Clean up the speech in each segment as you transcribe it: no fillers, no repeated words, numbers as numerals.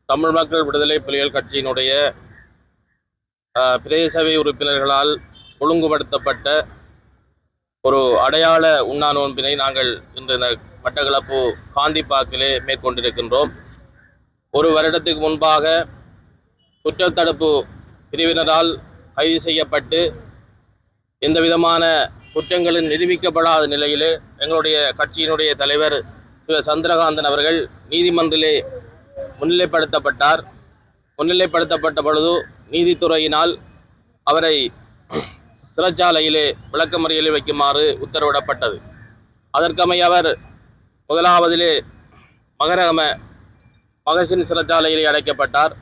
தமிழ் மக்கள் விடுதலை புலிகள் கட்சியினுடைய பிரதேச சபை உறுப்பினர்களால் ஒழுங்குபடுத்தப்பட்ட ஒரு அடையாள உண்ணா நோன்பினை நாங்கள் இன்று இந்த மட்டக்களப்பு காந்தி பார்க்கிலே மேற்கொண்டிருக்கின்றோம். ஒரு வருடத்துக்கு முன்பாக குற்றத்தடுப்பு பிரிவினரால் கைது செய்யப்பட்டு எந்த விதமான குற்றங்களும் நிரூபிக்கப்படாத நிலையிலே எங்களுடைய கட்சியினுடைய தலைவர் சிவ சந்திரகாந்தன் அவர்கள் நீதிமன்றிலே முன்னிலைப்படுத்தப்பட்டார். முன்னிலைப்படுத்தப்பட்ட பொழுது நீதித்துறையினால் அவரை சிறைச்சாலையிலே விளக்கமறியலில் வைக்குமாறு உத்தரவிடப்பட்டது. அதற்கமைய அவர் முதலாவதிலே மகசின் சிறைச்சாலையிலே அடைக்கப்பட்டார்.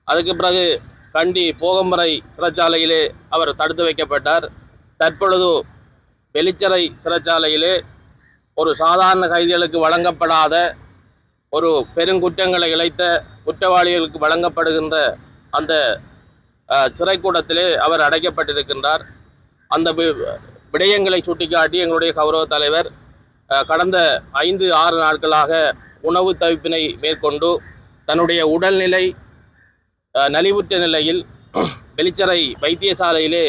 அதுக்கு பிறகு கண்டி போகம்பரை சிறைச்சாலையிலே அவர் தடுத்து வைக்கப்பட்டார். தற்பொழுது வெளிச்சறை சிறைச்சாலையிலே ஒரு சாதாரண கைதிகளுக்கு வழங்கப்படாத ஒரு பெருங்குற்றங்களை இழைத்த குற்றவாளிகளுக்கு வழங்கப்படுகின்ற அந்த சிறைக்கூடத்திலே அவர் அடைக்கப்பட்டிருக்கின்றார். அந்த விடயங்களை சுட்டிக்காட்டி எங்களுடைய கௌரவ தலைவர் கடந்த 5-6 நாட்களாக உணவு தவிப்பினை மேற்கொண்டு தன்னுடைய உடல்நிலை நலிவுற்ற நிலையில் வெளிச்சறை வைத்தியசாலையிலே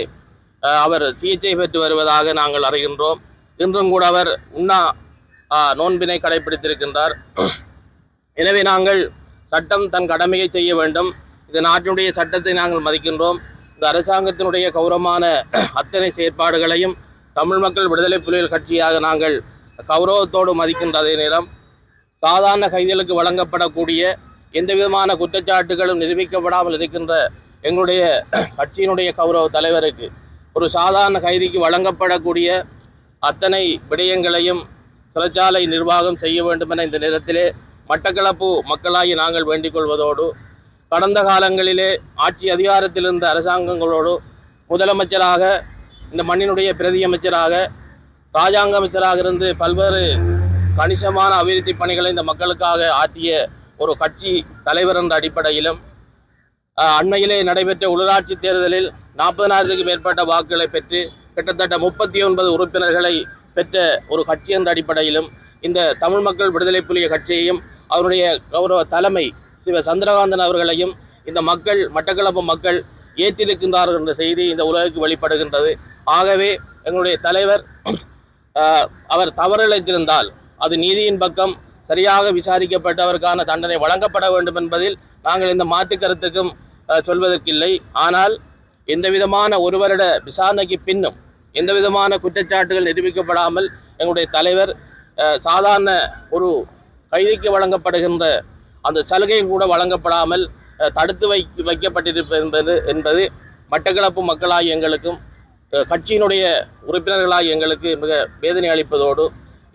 அவர் சிகிச்சை பெற்று வருவதாக நாங்கள் அறிகின்றோம். இன்றும் கூட அவர் உண்ணா நோன்பினை கடைபிடித்திருக்கின்றார். எனவே நாங்கள் சட்டம் தன் கடமையை செய்ய வேண்டும். இந்த நாட்டினுடைய சட்டத்தை நாங்கள் மதிக்கின்றோம். இந்த அரசாங்கத்தினுடைய கௌரவமான அத்தனை செயற்பாடுகளையும் தமிழ் மக்கள் விடுதலை புலிகள் கட்சியாக நாங்கள் கௌரவத்தோடு மதிக்கின்ற அதே நேரம் சாதாரண கைதிகளுக்கு வழங்கப்படக்கூடிய எந்த விதமான குற்றச்சாட்டுகளும் நிரூபிக்கப்படாமல் இருக்கின்ற எங்களுடைய கட்சியினுடைய கௌரவ தலைவருக்கு ஒரு சாதாரண கைதிக்கு வழங்கப்படக்கூடிய அத்தனை விடயங்களையும் சிறைச்சாலை நிர்வாகம் செய்ய வேண்டும் என இந்த நேரத்திலே மட்டக்களப்பு மக்களாகி நாங்கள் வேண்டிக் கொள்வதோடு, கடந்த காலங்களிலே ஆட்சி அதிகாரத்தில் இருந்த அரசாங்கங்களோடு முதலமைச்சராக, இந்த மண்ணினுடைய பிரதி அமைச்சராக, இராஜாங்க அமைச்சராக இருந்து பல்வேறு கணிசமான அபிவிருத்தி பணிகளை இந்த மக்களுக்காக ஆற்றிய ஒரு கட்சி தலைவர் என்ற அடிப்படையிலும் அண்மையிலே நடைபெற்ற உள்ளாட்சி தேர்தலில் 40,000க்கு மேற்பட்ட வாக்குகளை பெற்று கிட்டத்தட்ட 39 உறுப்பினர்களை பெற்ற ஒரு கட்சி என்ற அடிப்படையிலும் இந்த தமிழ் மக்கள் விடுதலை புலிகள் கட்சியையும் அவருடைய கௌரவ தலைமை சிவ சந்திரகாந்தன் அவர்களையும் இந்த மக்கள், மட்டக்களப்பு மக்கள் ஏற்றிருக்கின்றார்கள் என்ற செய்தி இந்த உலகுக்கு வெளிப்படுகின்றது. ஆகவே எங்களுடைய தலைவர் அவர் தவறிழைத்திருந்தால் அது நீதியின் பக்கம் சரியாக விசாரிக்கப்பட்டு அவருக்கான தண்டனை வழங்கப்பட வேண்டும் என்பதில் நாங்கள் இந்த மாற்று கருத்துக்கும் சொல்வதற்கில்லை. ஆனால் எந்த விதமான ஒரு வருட விசாரணைக்கு பின்னும் எந்த விதமான குற்றச்சாட்டுகள் நிரூபிக்கப்படாமல் எங்களுடைய தலைவர் சாதாரண ஒரு கைதிக்கு வழங்கப்படுகின்ற அந்த சலுகை கூட வழங்கப்படாமல் தடுத்து வைக்கப்பட்டிருப்பது என்பது மட்டக்களப்பு மக்களாகி எங்களுக்கும் கட்சியினுடைய உறுப்பினர்களாகி எங்களுக்கு மிக வேதனை அளிப்பதோடு,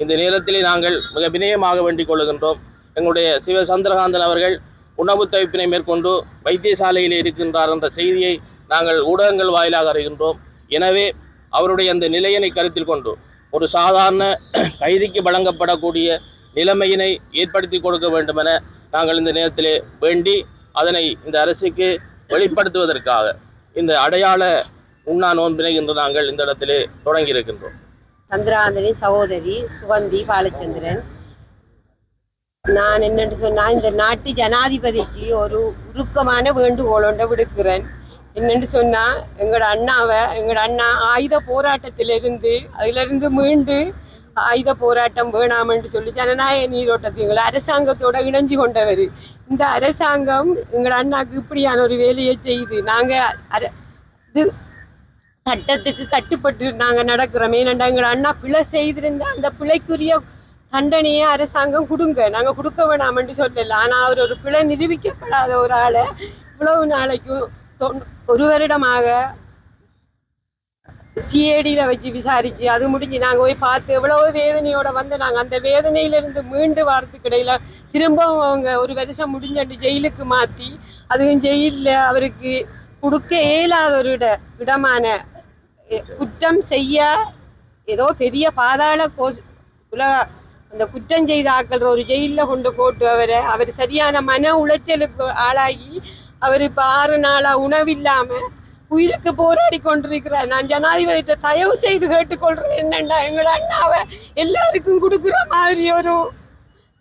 இந்த நேரத்திலே நாங்கள் மிக வினயமாக வேண்டிக் கொள்ளுகின்றோம். எங்களுடைய சிவ சந்திரகாந்தன் அவர்கள் உணவு தவிப்பினை மேற்கொண்டு வைத்தியசாலையில் இருக்கின்றார் என்ற செய்தியை நாங்கள் ஊடகங்கள் வாயிலாக அறிகின்றோம். எனவே அவருடைய அந்த நிலையினை கருத்தில் கொண்டு ஒரு சாதாரண கைதிக்கு வழங்கப்படக்கூடிய நிலைமையினை ஏற்படுத்தி கொடுக்க வேண்டும் என நாங்கள் இந்த நேரத்திலே வேண்டி அதனை இந்த அரசுக்கு வெளிப்படுத்துவதற்காக இந்த அடையாள உண்ணா நோன்பினை இன்று நாங்கள் இந்த இடத்திலே தொடங்கி இருக்கின்றோம். சந்திரகாந்தனி சகோதரி சுகந்தி பாலச்சந்திரன். நான் என்னென்று சொன்னால், இந்த நாட்டு ஜனாதிபதிக்கு ஒரு உருக்கமான வேண்டுகோளோட விடுக்கிறேன். என்னென்று சொன்னால், எங்களோட அண்ணா ஆயுத போராட்டத்திலிருந்து அதிலிருந்து மீண்டு ஆயுத போராட்டம் வேணாமென்று சொல்லி ஜனநாயக நீரோட்டத்தை அரசாங்கத்தோட இணைஞ்சு கொண்டவர். இந்த அரசாங்கம் எங்கள் அண்ணாக்கு இப்படியான ஒரு வேலையை செய்து நாங்கள் இது சட்டத்துக்கு கட்டுப்பட்டு நாங்கள் நடக்கிறோம். ஏனென்றா எங்கள் அண்ணா பிழை செய்திருந்தா அந்த பிழைக்குரிய தண்டனையை அரசாங்கம் கொடுங்க, நாங்கள் கொடுக்க வேணாமென்று சொல்லல. ஆனால் அவர் ஒரு பிழை நிரூபிக்கப்படாத ஒரு ஆளை இவ்வளவு நாளைக்கும் 1 வருடமாக சிஐடியில் வச்சு விசாரித்து அது முடிஞ்சு நாங்கள் போய் பார்த்து எவ்வளவு வேதனையோடு வந்து நாங்கள் அந்த வேதனையிலிருந்து மீண்டு வாரத்துக்கு இடையில திரும்பவும் அவங்க 1 வருஷம் முடிஞ்சு ஜெயிலுக்கு மாற்றி, அதுவும் ஜெயிலில் அவருக்கு கொடுக்க இயலாத ஒரு இடமான குற்றம் செய்ய ஏதோ பெரிய பாதாள அந்த குற்றம் செய்த ஆக்கள் ஒரு ஜெயிலில் கொண்டு போட்டு அவர் சரியான மன உளைச்சலுக்கு ஆளாகி அவர் இப்போ 6 நாளாக உணவில்லாமல் உயிருக்கு போராடி கொண்டிருக்கிறார். நான் ஜனாதிபதிட்ட தயவு செய்து கேட்டுக்கொள்கிறேன், என்னண்டா எங்கள் அண்ணாவை எல்லாருக்கும் கொடுக்குற மாதிரி ஒரு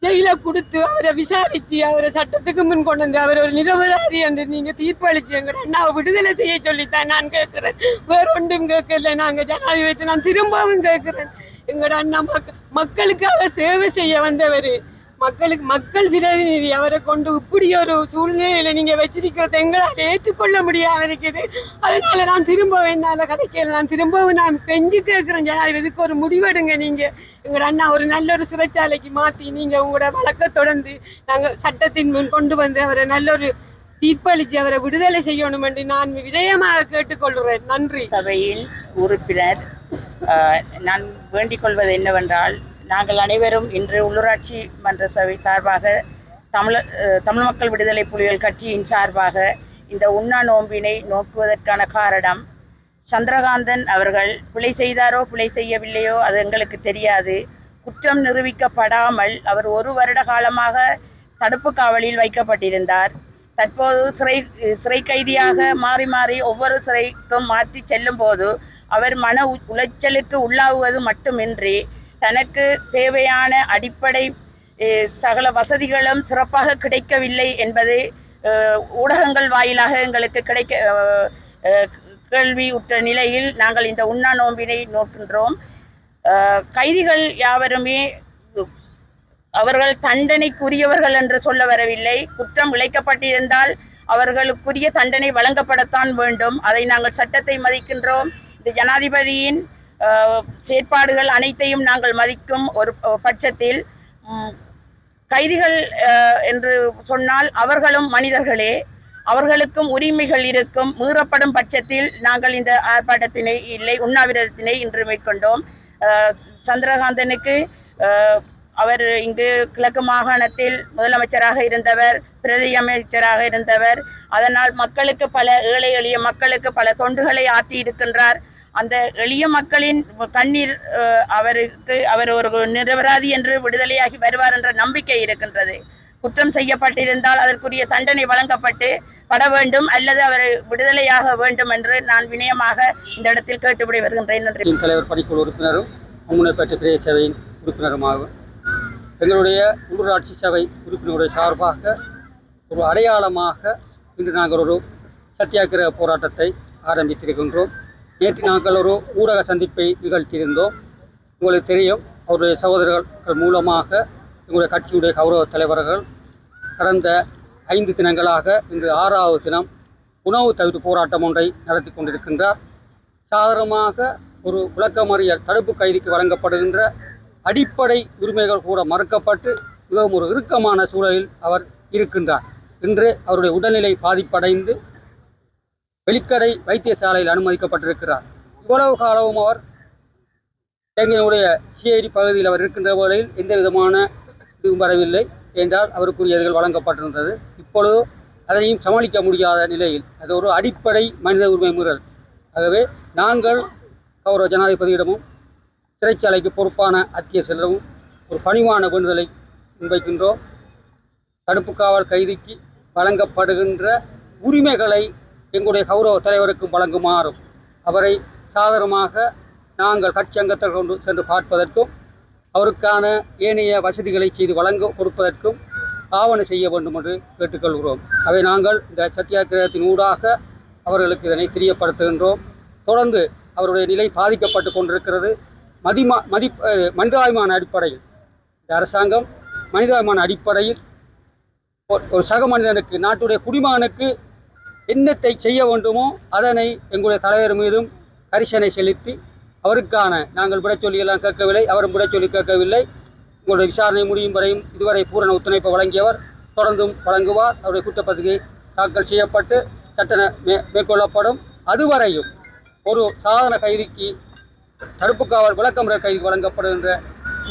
ஜெயில கொடுத்து அவரை விசாரிச்சு அவரை சட்டத்துக்கு முன் கொண்டு வந்து அவர் ஒரு நிரபராதி என்று நீங்க தீர்ப்பளிச்சு எங்க அண்ணாவை விடுதலை செய்ய சொல்லித்தான் நான் கேட்கிறேன். வேற ஒன்றும் கேட்கல. நாங்க ஜனாதிபதி நான் திரும்பவும் கேட்கிறேன். எங்களோட அண்ணா மக்களுக்காக சேவை செய்ய வந்தவர், மக்கள் பிரதிநிதி. அவரை கொண்டு இப்படி ஒரு சூழ்நிலையில நீங்க வச்சிருக்கிறத எங்களால் ஏற்றுக்கொள்ள முடியாம இருக்குது. அதனால நான் திரும்ப என்னால கதைக்கல. நான் திரும்பவும் நான் பெஞ்சு கேட்கிறேன், ஜனாதிபதிக்கு ஒரு முடிவெடுங்க. நீங்க எங்களோட அண்ணா ஒரு நல்ல ஒரு சிறைச்சாலைக்கு மாற்றி நீங்க உங்களோட வழக்க தொடர்ந்து நாங்க சட்டத்தின் முன் கொண்டு வந்து அவரை நல்ல ஒரு தீர்ப்பளிச்சு அவரை விடுதலை செய்யணும் என்று நான் விதயமாக கேட்டுக்கொள்கிறேன். நன்றி. சபையின் உறுப்பினர், நான் வேண்டிக் கொள்வது என்னவென்றால், நாங்கள் அனைவரும் இன்று உள்ளூராட்சி மன்ற சபை சார்பாக தமிழ் மக்கள் விடுதலை புலிகள் கட்சியின் சார்பாக இந்த உண்ணா நோம்பினை நோக்குவதற்கான காரணம், சந்திரகாந்தன் அவர்கள் பிழை செய்தாரோ பிழை செய்யவில்லையோ அது எங்களுக்கு தெரியாது. குற்றம் நிரூபிக்கப்படாமல் அவர் 1 வருட காலமாக தடுப்பு காவலில் வைக்கப்பட்டிருந்தார். தற்போது சிறை கைதியாக மாறி மாறி ஒவ்வொரு சிறைக்கும் மாற்றி செல்லும் போது அவர் மன உளைச்சலுக்கு உள்ளாகுவது மட்டுமின்றி தனக்கு தேவையான அடிப்படை சகல வசதிகளும் சிறப்பாக கிடைக்கவில்லை என்பது ஊடகங்கள் வாயிலாக எங்களுக்கு கேள்வியுற்ற நிலையில் நாங்கள் இந்த உண்ணா நோம்பினை நோக்கின்றோம். கைதிகள் யாவருமே அவர்கள் தண்டனைக்குரியவர்கள் என்று சொல்ல வரவில்லை. குற்றம் இழைக்கப்பட்டிருந்தால் அவர்களுக்குரிய தண்டனை வழங்கப்படத்தான் வேண்டும். அதை நாங்கள் சட்டத்தை மதிக்கின்றோம். இந்த ஜனாதிபதியின் செயற்பாடுகள் அனைத்தையும் நாங்கள் மதிக்கும் ஒரு பட்சத்தில், கைதிகள் என்று சொன்னால் அவர்களும் மனிதர்களே, அவர்களுக்கும் உரிமைகள் இருக்கும். மீறப்படும் பட்சத்தில் நாங்கள் இந்த ஆர்ப்பாட்டத்தினை உண்ணாவிரதத்தினை இன்று மேற்கொண்டோம். சந்திரகாந்தனுக்கு அவர் இங்கு கிழக்கு மாகாணத்தில் முதலமைச்சராக இருந்தவர், பிரதி அமைச்சராக இருந்தவர். அதனால் மக்களுக்கு ஏழை எளிய மக்களுக்கு பல தொண்டுகளை ஆற்றி இருக்கின்றார். அந்த எளிய மக்களின் கண்ணீர் அவர் ஒரு நிரபராதி என்று விடுதலையாகி வருவார் என்ற நம்பிக்கை இருக்கின்றது. குற்றம் செய்யப்பட்டிருந்தால் அதற்குரிய தண்டனை வழங்கப்பட வேண்டும், அல்லது அவர் விடுதலையாக வேண்டும் என்று நான் வினயமாக இந்த இடத்தில் கேட்டுவிட வருகின்றேன். நன்றி. தலைவர் பணிக்குழு உறுப்பினரும் அம்முனைப்பேட்டை பிரதேச சபையின் உறுப்பினருமாகும் எங்களுடைய உள்ளூராட்சி சபை உறுப்பினருடைய சார்பாக ஒரு அடையாளமாக இன்று நாங்கள் ஒரு சத்தியாகிரக போராட்டத்தை ஆரம்பித்திருக்கின்றோம். நேற்று நாங்கள் ஒரு ஊடக சந்திப்பை நிகழ்த்தியிருந்தோம். உங்களுக்கு தெரியும், அவருடைய சகோதரர்கள் மூலமாக எங்களுடைய கட்சியுடைய கௌரவ தலைவர்கள் கடந்த 5 தினங்களாக இன்று 6வது தினம் உணவு தவிர்ப்பு போராட்டம் ஒன்றை நடத்தி கொண்டிருக்கின்றார். சாதாரணமாக ஒரு விளக்கமறியல் தடுப்பு கைதிக்கு வழங்கப்படுகின்ற அடிப்படை உரிமைகள் கூட மறுக்கப்பட்டு மிகவும் ஒரு இறுக்கமான சூழலில் அவர் இருக்கின்றார். இன்று அவருடைய உடல்நிலை பாதிப்படைந்து வெளிக்கடை வைத்தியசாலையில் அனுமதிக்கப்பட்டிருக்கிறார். இவ்வளவு காலமும் அவர் எங்களுடைய சிஐடி பகுதியில் அவர் இருக்கின்ற வேளையில் எந்த விதமான இதுவும் வரவில்லை என்றால் அவருக்குரியதுகள் வழங்கப்பட்டிருந்தது. இப்பொழுது அதையும் சமாளிக்க முடியாத நிலையில் அது ஒரு அடிப்படை மனித உரிமை மீறல். ஆகவே நாங்கள் கௌரவ ஜனாதிபதியிடமும் சிறைச்சாலைக்கு பொறுப்பான அத்தியட்சரிடமும் ஒரு பணிவான வேண்டுதலை முன்வைக்கின்றோம். தடுப்பு காவல் கைதிக்கு வழங்கப்படுகின்ற உரிமைகளை எங்களுடைய கௌரவ தலைவருக்கும் வழங்குமாறும், அவரை சாதாரணமாக நாங்கள் கட்சி அங்கத்தில் கொண்டு சென்று பார்ப்பதற்கும் அவருக்கான ஏனைய வசதிகளை செய்து கொடுப்பதற்கும் ஆவணம் செய்ய வேண்டும் என்று கேட்டுக்கொள்கிறோம். அவை நாங்கள் இந்த சத்தியாகிரகத்தின் ஊடாக அவர்களுக்கு இதனை தெரியப்படுத்துகின்றோம். தொடர்ந்து அவருடைய நிலை பாதிக்கப்பட்டு கொண்டிருக்கிறது. மனிதாபிமான அடிப்படையில் இந்த அரசாங்கம் மனிதாபிமான அடிப்படையில் ஒரு சக மனிதனுக்கு, நாட்டுடைய குடிமகனுக்கு என்னத்தை செய்ய வேண்டுமோ அதனை எங்களுடைய தலைவர் மீதும் கரிசனை செலுத்தி அவருக்கான நாங்கள் விட சொல்லியெல்லாம் கேட்கவில்லை, அவரும் விட சொல்லி கேட்கவில்லை. உங்களுடைய விசாரணை முடியும் வரையும் இதுவரை பூரண ஒத்துழைப்பு வழங்கியவர் தொடர்ந்தும் வழங்குவார். அவருடைய குற்றப்பத்திரிகை தாக்கல் செய்யப்பட்டு சட்டன மேற்கொள்ளப்படும். அதுவரையும் ஒரு சாதாரண கைதிக்கு தடுப்பு காவல் விளக்கமுறை கைதிக்கு வழங்கப்படுகின்ற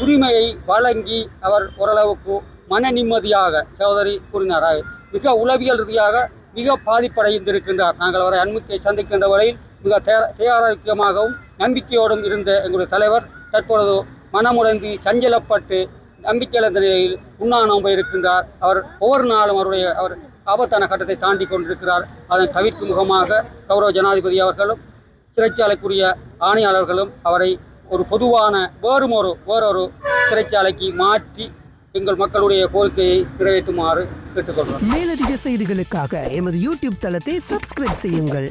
உரிமையை வழங்கி அவர் ஓரளவுக்கு மன நிம்மதியாக சகோதரி கூறினார். மிக உளவியல் ரீதியாக மிக பாதிப்படைந்திருக்கின்றார். நாங்கள் அவரை அண்மையை சந்திக்கின்ற வரையில் மிக தயாரிக்கமாகவும் நம்பிக்கையோடும் இருந்த எங்களுடைய தலைவர் தற்பொழுது மனமுடைந்து சஞ்சலப்பட்டு நம்பிக்கையிழந்த நிலையில் உண்ணாநோம்பு இருக்கின்றார். அவர் ஒவ்வொரு நாளும் அவர் ஆபத்தான கட்டத்தை தாண்டி கொண்டிருக்கிறார். அதன் தவிர்க்கும் முகமாக கௌரவ ஜனாதிபதி அவர்களும் சிறைச்சாலைக்குரிய ஆணையாளர்களும் அவரை ஒரு பொதுவான வேறொரு சிறைச்சாலைக்கு மாற்றி எங்கள் மக்களுடைய கோரிக்கையை நிறைவேற்றுமாறு கேட்டுக்கொள்கிறோம். மேலதிக செய்திகளுக்காக எமது யூடியூப் தளத்தை சப்ஸ்கிரைப் செய்யுங்கள்.